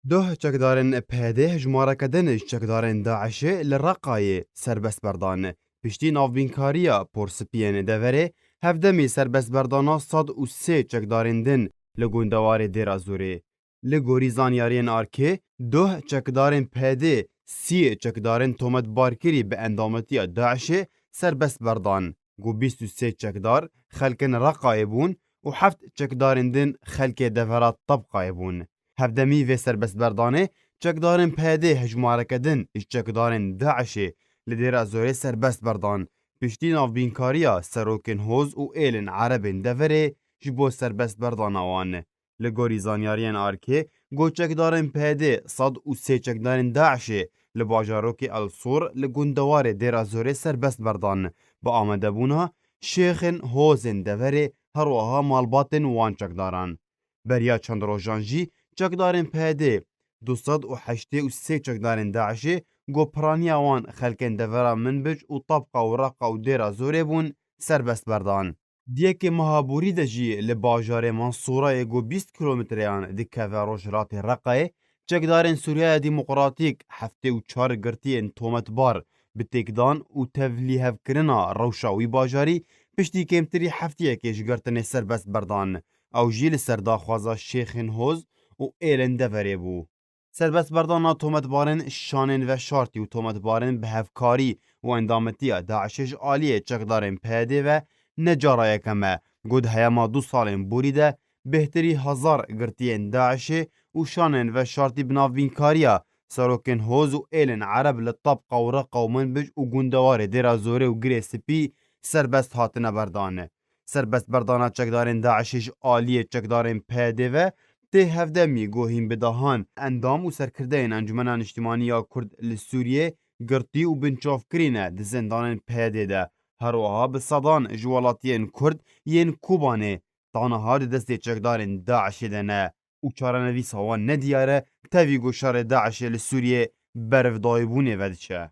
ده چکدارن پهده هجماره کدن چکدارن داعشه لرقای سربست بردان. پشتی نافبینکاریا پرسپین دوره هفدمی سربست بردانا صد و سه چکدارن دن لگوندوار دیر ازوری. لگوری زانیارین آرکه ده چکدارن پهده سی چکدارن تومت بارکری به اندامتی داعشه سربست بردان. گو 23 چکدار خلکن رقای بون و هفت چکدارن دن خلک دفرات طبقای بون. هفدمی و سربست بردانه چکدارن پیده هجماره کدن اش چکدارن داعشی لدیر ازوری سربست بردان پشتی نافبینکاریا سروکن هوز و ایلن عربین دوره جبو سربست بردان آوان لگوری زانیارین آرکه گو چکدارن پیده صد و سه چکدارن داعشی لباجاروکی الصور لگوندوار دیر ازوری سربست بردان با آمده بونا شیخن هوزن دوره هروها مالباتن وان چکداران بریا چند روژانجی چکدارن پیده 283 چکدارن داعشی گوپرانی آوان خلکن دورا منبج و طبقه و رقه و دیره زوره بون سربست بردان. دیگه مهابوری دجی لباجار منصوره گو 20 کیلومتریان دیکه و روجرات رقه چکدارن سوریه دیمقراطیک هفته و 4 گرتین تومت بار بتکدان و تفلیه کرنا روشاوی باجاری پشتی کمتری هفته کش گرتن سربست بردان او جیل سرداخوازا شیخین هوز و ایلن دوره بو. سربست بردان تومت بارن شانن و شارتی و تومت بارن به هفکاری و اندامتی داعشش آلیه چقدارن پیده و نجارای کمه گود هیما 2 سالن بوریده بهتری 1000 گرتین داعشه و شانن و شارتی بناوینکاریا سروکن هوز و ایلن عرب لطبقه و رقه و منبج و گوندوار دیر زوره و گری سپی سربست هاتنه بردانه. سربست بردانا چکدارن داعشش آلیه چکدارن پیده و ته هفدمی گوهیم بداهان اندام و سرکرده انجمنان اجتماعی یا کرد لسوریه گرتی و بنچاف کرینه ده زندان پیده ده هروها به صدان جوالاتین کرد ین کوبانه تانها ده دست چکدارن داعشی ده نه و چارنوی سوان ندیاره تاوی گوشار داعشی لسوریه برف دایبونه ودشه.